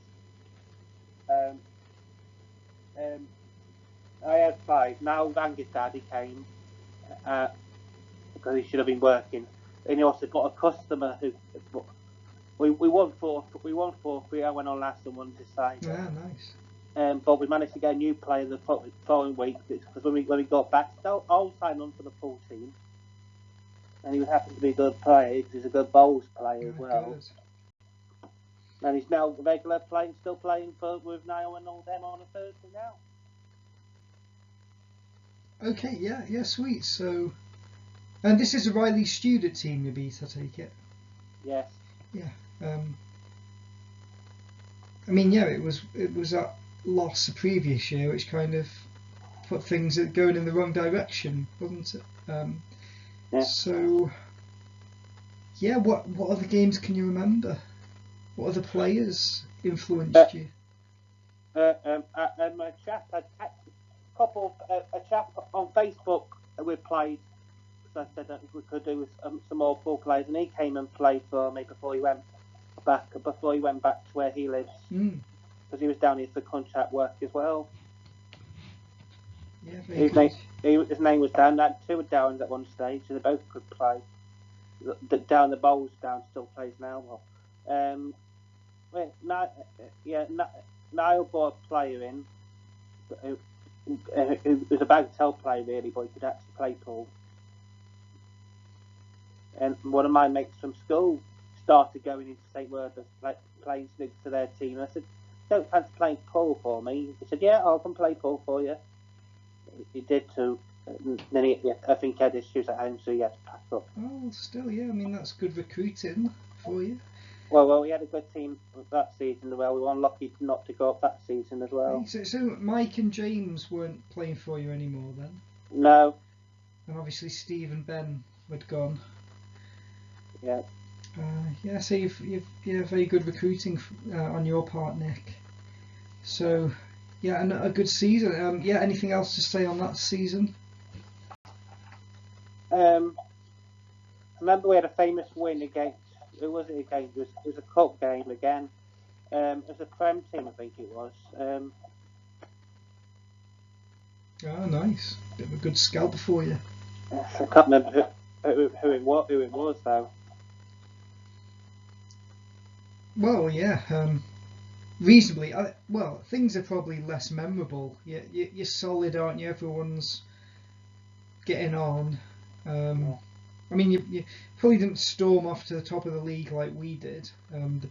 I had 5. Now Ranga's daddy came because he should have been working, and he also got a customer who we won 4-3. I went on last and won decided. Yeah, nice. But we managed to get a new player the following week because when we got back, I'll sign on for the full team, and he would happen to be a good player because he's a good bowls player as well. Good. And he's now regular still playing with Niall and all them on a Thursday now. Okay, yeah, sweet. So, and this is a Riley student team you beat, I take it. Yes. Yeah. I mean, yeah, it was that loss the previous year which kind of put things going in the wrong direction, wasn't it? Yeah. So, yeah, what other games can you remember? What other players influenced you? A chap, a chap on Facebook we played. So I said that we could do with some more pool players, and he came and played for me before he went back to where he lives, because he was down here for contract work as well. Yeah, very good. His name was Dan. Had two Downs at one stage, and they both could play. The bowls down still plays now. Niall brought a player in who was a bagatelle player really, but he could actually play pool. And one of my mates from school started going into St Werburghs playing snigs to their team. And I said, "Don't fancy playing pool for me?" He said, "Yeah, I can play pool for you." He did too. And then I think he had issues at home, so he had to pack up. Oh, still, yeah. I mean, that's good recruiting for you. Well, we had a good team that season as well. We were unlucky not to go up that season as well. So Mike and James weren't playing for you anymore then? No. And obviously Steve and Ben had gone. Yeah. Yeah. So you've very good recruiting on your part, Nick. So yeah, and a good season. Yeah. Anything else to say on that season? I remember we had a famous win against. Who was it against? It was a cup game again. It was a Prem team, I think it was. Oh, nice. Bit of a good scalper for you. I can't remember who it was though. Well, yeah. Reasonably. Well, things are probably less memorable. You're solid, aren't you? Everyone's getting on. Yeah. I mean, you probably didn't storm off to the top of the league like we did the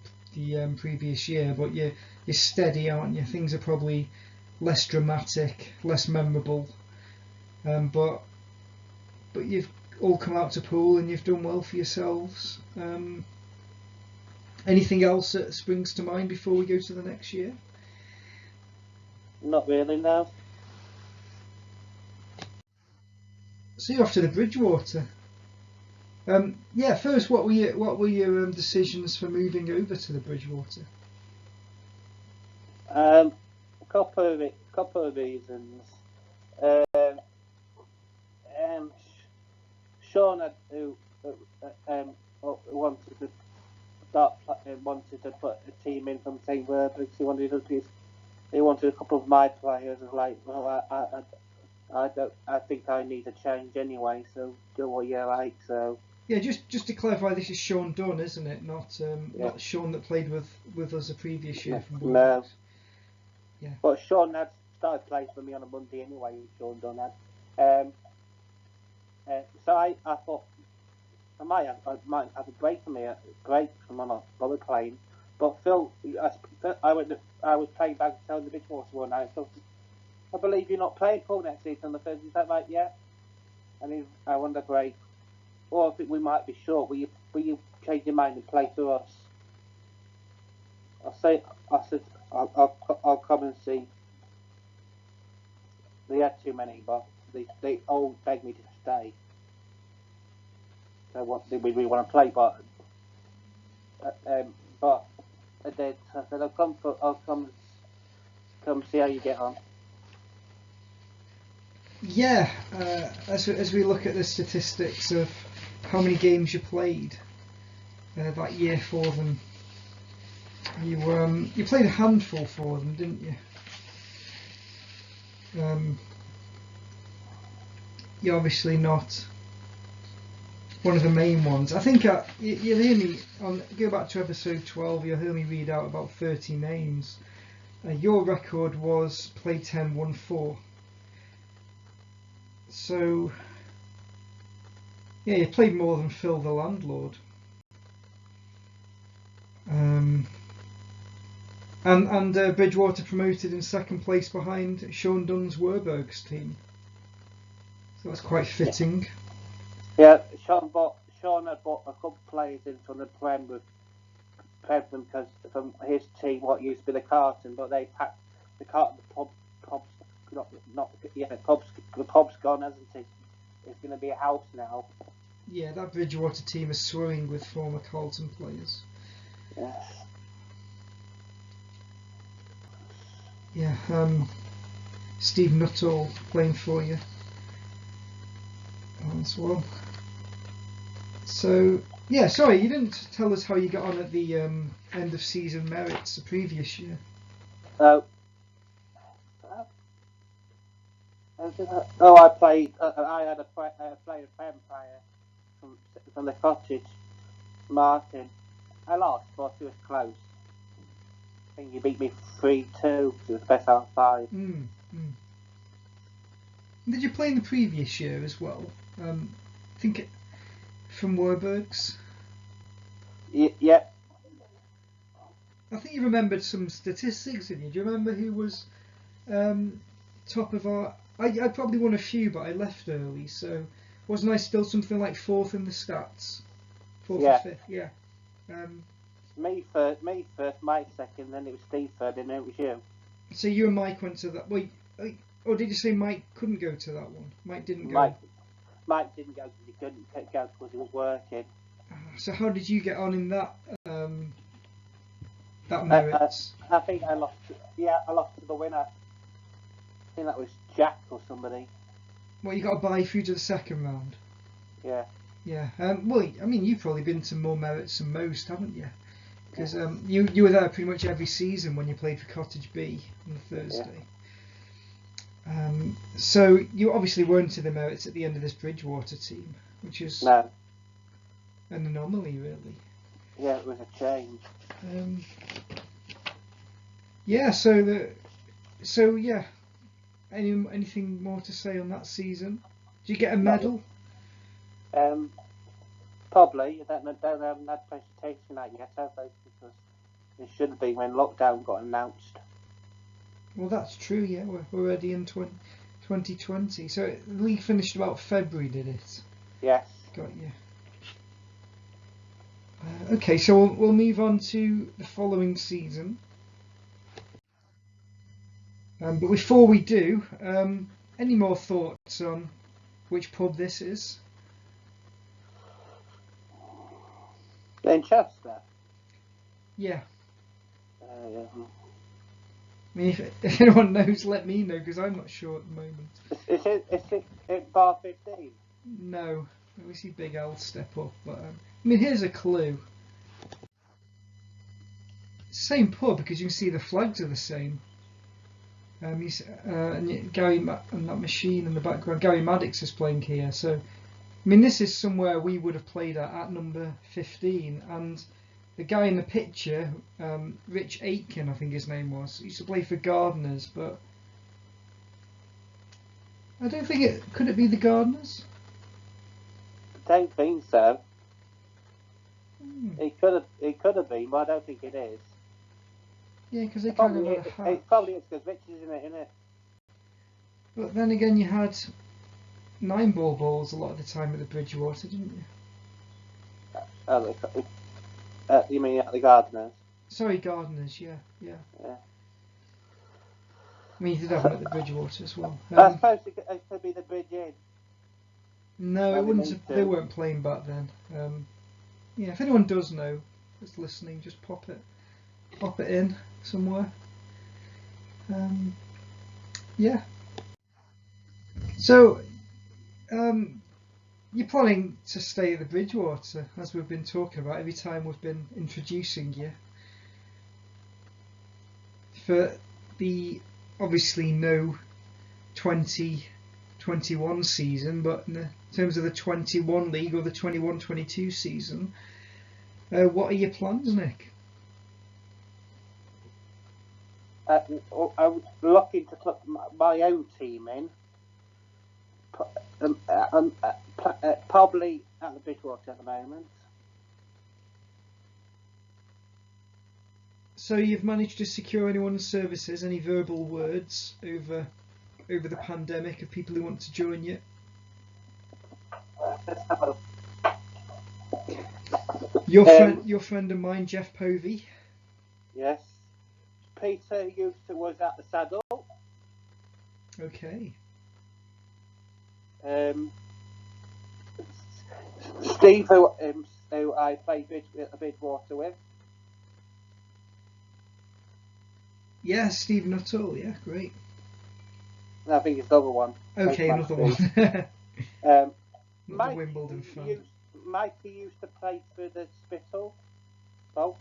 previous year, but you're steady, aren't you? Things are probably less dramatic, less memorable, but you've all come out to pool and you've done well for yourselves. Anything else that springs to mind before we go to the next year? Not really, no. So you're off to the Bridgewater. Yeah. First, what were your decisions for moving over to the Bridgewater? A couple of reasons. Sean who wanted to put a team in from St Werburghs. He wanted a couple of my players. I was like, well, I think I need a change anyway. So do what you like. So. Yeah, just to clarify, this is Sean Dunn, isn't it? Not Sean that played with us the previous year from Wolves. No. Yeah. But Sean had started playing for me on a Monday anyway. Sean Dunn had. So I thought I might have a break from not bother playing. But Phil, I was playing bagatelle in the Bridgewater one night. So I believe you're not playing pool next season on the Thursday. Is that right? Yeah. And I want a break. Well, I think we might be short. Will you change your mind and play to us? I said I'll come and see. They had too many, but they all begged me to stay. So we really want to play, but I did. I said I'll come see how you get on. Yeah, as we look at the statistics of how many games you played that year for them, you played a handful for them, didn't you? You're obviously not one of the main ones. I think you'll hear me go back to episode 12. You'll hear me read out about 30 names. Your record was play 10, won 4. So, yeah, you played more than Phil the landlord. And Bridgewater promoted in second place behind Sean Dunn's Werburghs team. So that's quite fitting. Yeah, Sean had bought a couple of players in from the Prem because from his team, what used to be the Carton, but they packed the Carton, the pub's gone, hasn't it? It's going to be a house now. Yeah, that Bridgewater team is swirling with former Carlton players. Yes. Yeah, Steve Nuttall playing for you as well. So, yeah, sorry, you didn't tell us how you got on at the end of season merits the previous year. I played. I had a player from the Cottage, Martin. I lost, but it was close. I think he beat me 3-2. It was the best out of 5. Did you play in the previous year as well? I think from Werburghs. Yeah. I think you remembered some statistics, didn't you? Do you remember who was top of our... I probably won a few, but I left early, so wasn't I still something like 4th in the stats? 4th or 5th, yeah. Me first, Mike second, then it was Steve third, and then it was you. So you and Mike went to that... Wait, or did you say Mike couldn't go to that one? Mike didn't go? Mike didn't go because he couldn't go because he was working. So how did you get on in that that merits? I think I lost. Yeah, I lost to the winner. I think that was Jack or somebody. Well, you got to buy through to the second round. Yeah. Yeah. Well, I mean, you've probably been to more merits than most, haven't you? Because you were there pretty much every season when you played for Cottage B on the Thursday. Yeah. So you obviously weren't to the merits at the end of this Bridgewater team, which is an anomaly, really. Yeah, it was a change. Yeah. So yeah. Anything more to say on that season? Did you get a medal? Probably. They haven't had presentation out yet, have they? Because it should have been when lockdown got announced. Well, that's true. Yeah, we're already in 2020. So the league finished about February, did it? Yes. Got you. Okay, so we'll move on to the following season. But before we do, any more thoughts on which pub this is? Manchester. Yeah. Yeah. I mean, if anyone knows, let me know, because I'm not sure at the moment. Is it bar 15? No. We see Big L step up, but I mean, here's a clue. Same pub, because you can see the flags are the same. And Gary and that machine in the background, Gary Maddox is playing here. So, I mean, this is somewhere we would have played at number 15, and the guy in the picture, Rich Aitken, I think his name was, used to play for Gardeners, but I don't think it could it be the Gardeners? I don't think so. It could have been, but I don't think it is. Yeah, because they kind of had a hat. It probably is because Rich is in it. But then again, you had 9-ball balls a lot of the time at the Bridgewater, didn't you? You mean at the Gardeners? Sorry, Gardeners, yeah. I mean, you did have one at the Bridgewater as well. I suppose it could be the Bridge Inn. No, it wouldn't. They weren't playing back then. Yeah, if anyone does know, that's listening, just pop it in somewhere. Yeah. So, you're planning to stay at the Bridgewater, as we've been talking about every time we've been introducing you, for the obviously no 2021 season, but in terms of the 21 league or the 21-22 season. What are your plans, Nick? I'm looking to put my own team in. Probably at the Bridgewater at the moment. So you've managed to secure anyone's services, any verbal words over the pandemic of people who want to join you? Let's have a look. Your friend of mine, Jeff Povey. Yes. Peter was at the saddle. Okay. Steve, who I played Bridgewater with. Yeah, Steve Nuttall. Yeah, great. I think it's the other one. Okay, another one. Not the Wimbledon fan. Mikey used to play for the Spittle Bolts.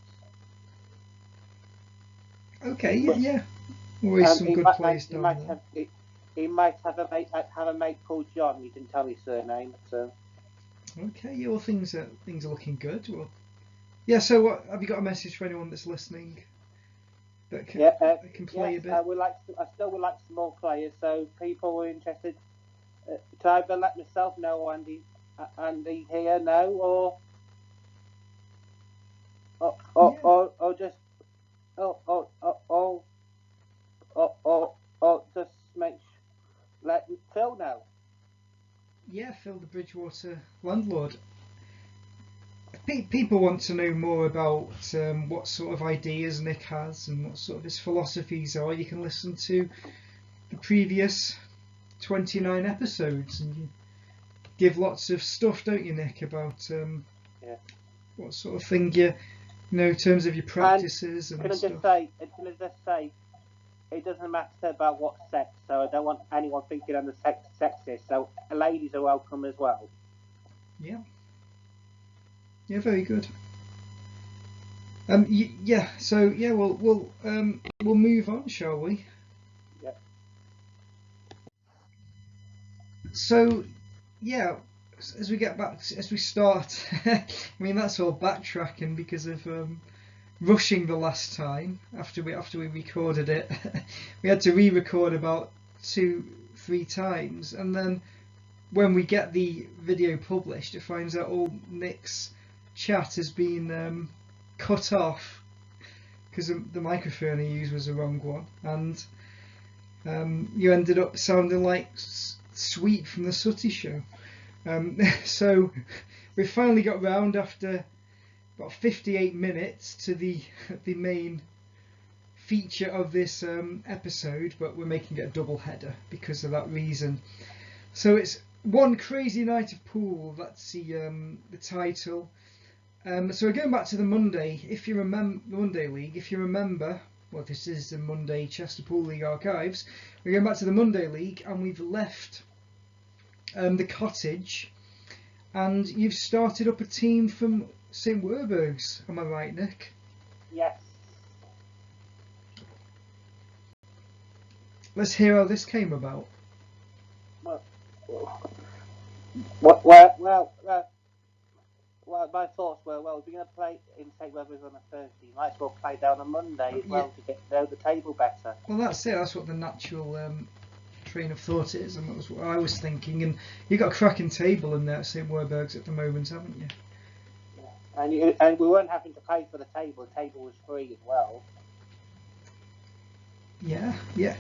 Okay, yeah. Always some good players down there. He might have a mate called John. He didn't tell me his surname. So. Okay, yeah. Well, things are looking good. Well, yeah. So, what have you got a message for anyone that's listening that can play a bit? I still would like some more players. So people who are interested, to either let myself know, Andy here know, or just just let Phil know. Yeah, Phil, the Bridgewater landlord. People want to know more about what sort of ideas Nick has and what sort of his philosophies are. You can listen to the previous 29 episodes, and you give lots of stuff, don't you, Nick, about what sort of thing you know in terms of your practices and stuff. Can I just say, it doesn't matter about what sex, so I don't want anyone thinking I'm the sexist. So ladies are welcome as well. Yeah. Yeah, very good. Yeah. So yeah, we'll move on, shall we? Yeah. So yeah, as we start, I mean that's all backtracking because of rushing the last time after we recorded it. We had to re-record about 2-3 times, and then when we get the video published, it finds out all Nick's chat has been cut off because the microphone he used was the wrong one, and you ended up sounding like Sweet from the Sooty Show. So we finally got round after about 58 minutes to the main feature of this episode, but we're making it a double header because of that reason. So it's One Crazy Night of Pool. That's the title. So we're going back to the Monday. If you remember the Monday League, if you remember, well, this is the Monday Chester Pool League archives. We're going back to the Monday League, and we've left the cottage, and you've started up a team from St Werburghs. Am I right, Nick? Yes. Let's hear how this came about. Well, my thoughts were, well, if you're going to play in St Werburghs on a Thursday, you might as well play down on Monday as well to get to know the table better. Well, that's it. That's what the natural train of thought is, and that was what I was thinking. And you've got a cracking table in there at St Werburghs at the moment, haven't you? Yeah. And we weren't having to pay for the table. The table was free as well. Yeah.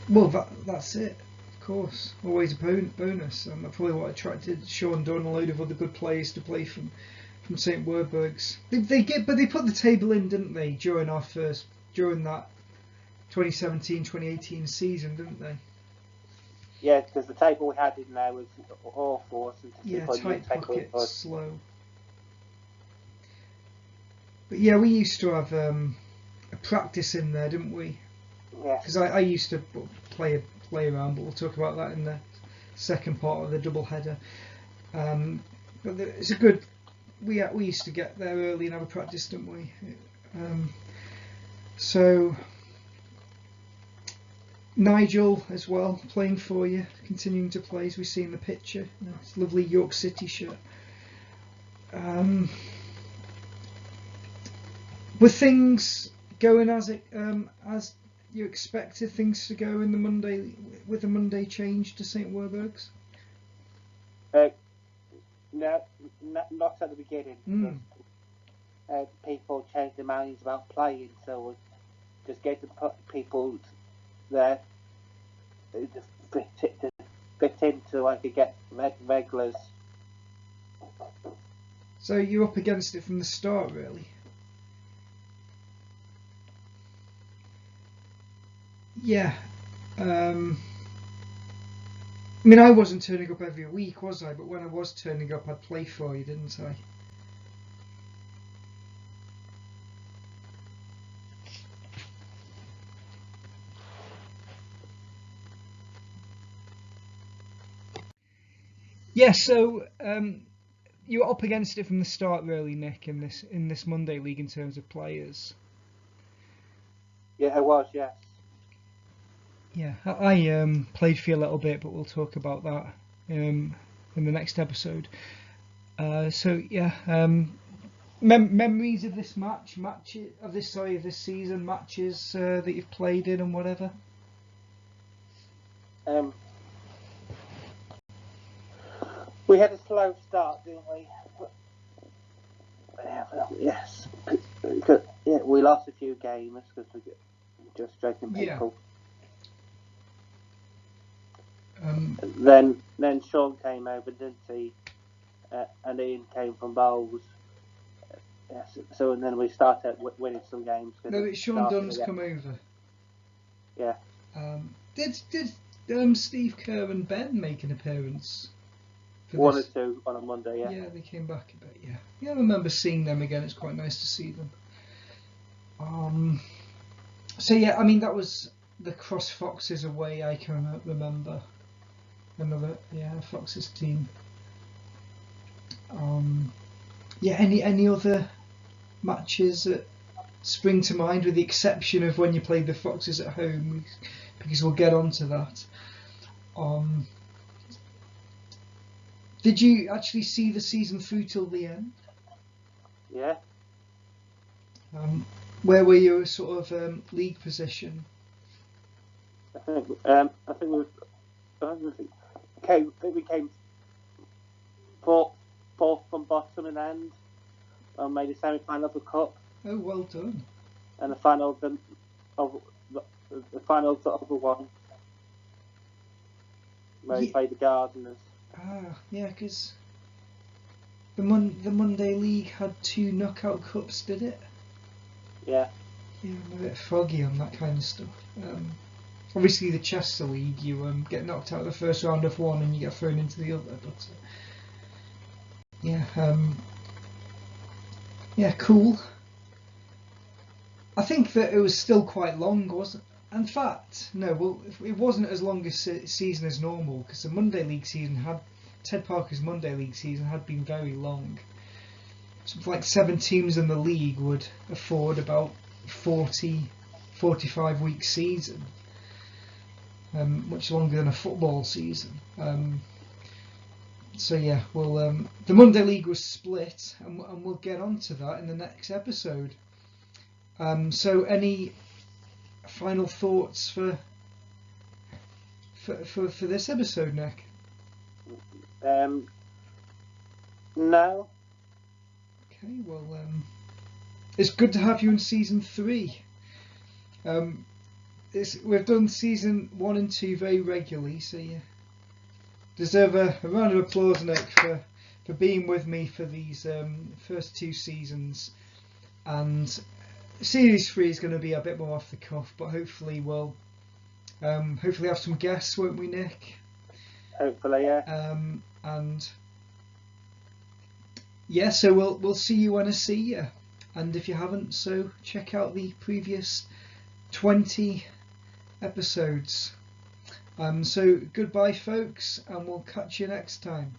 Well, that's it. Of course, always a bonus. And that's probably what attracted Sean Dunn and a load of other good players to play from St Werburghs. They put the table in, didn't they, during that 2017-2018 season, didn't they? Yeah, because the table we had in there was awful. Yeah, tight pockets, slow. But yeah, we used to have a practice in there, didn't we? Yeah. Because I used to play around, but we'll talk about that in the second part of the double header. But it's a good. We used to get there early and have a practice, didn't we? So Nigel as well playing for you, continuing to play as we see in the picture. It's a lovely York City shirt. Were things going as you expected things to go in the Monday with the Monday change to St Werburghs? No, not at the beginning. People changed their minds about playing, so we just get to put people there to fit into, I could get regulars So you're up against it from the start, really. Yeah. I mean, I wasn't turning up every week, was I? But when I was turning up, I'd play for you, didn't I? Yeah, so you were up against it from the start, really, Nick, in this Monday League in terms of players. Yeah, I was, yes. Yeah, I played for you a little bit, but we'll talk about that in the next episode. So yeah, memories of this this season, matches that you've played in and whatever. We had a slow start, didn't we? Yes. Yeah, we lost a few games because we just striking people. Yeah. Then Sean came over, didn't he? And Ian came from Bowls. Yes. So and then we started winning some games. No, it's Sean Dunn's come over. Yeah. Did Steve Kerr and Ben make an appearance? One or two on a Monday, yeah. Yeah, they came back a bit, yeah. Yeah, I remember seeing them again. It's quite nice to see them. So yeah, I mean, that was the Cross Foxes away, I can remember. Another, Foxes team. Yeah, any other matches that spring to mind, with the exception of when you played the Foxes at home, because we'll get on to that. Did you actually see the season through till the end? Yeah. Where were your sort of league position? I think we came fourth from bottom in the end, and made the semi-final of the cup. Oh, well done. And the final of the one, where we played the Gardeners. Ah, yeah, because the Monday League had 2 knockout cups, did it? Yeah. Yeah, I'm a bit foggy on that kind of stuff. Obviously, the Chichester League, you get knocked out of the first round of one and you get thrown into the other. But yeah, cool. I think that it was still quite long, wasn't it? In fact, no, well, it wasn't as long a season as normal, because the Monday League season Ted Parker's Monday League season had been very long. Something like 7 teams in the league would afford about 45 week season, much longer than a football season. So yeah, well, the Monday League was split, and we'll get on to that in the next episode. So any final thoughts for this episode, Nick? No. Okay, well, it's good to have you in season 3. We've done season 1 and 2 very regularly, so you deserve a round of applause, Nick, for being with me for these first 2 seasons. And series 3 is going to be a bit more off the cuff, but hopefully we'll have some guests, won't we, Nick? Hopefully, yeah. And yeah, so we'll see you when I see you. And if you haven't, so check out the previous 20 episodes. So goodbye, folks, and we'll catch you next time.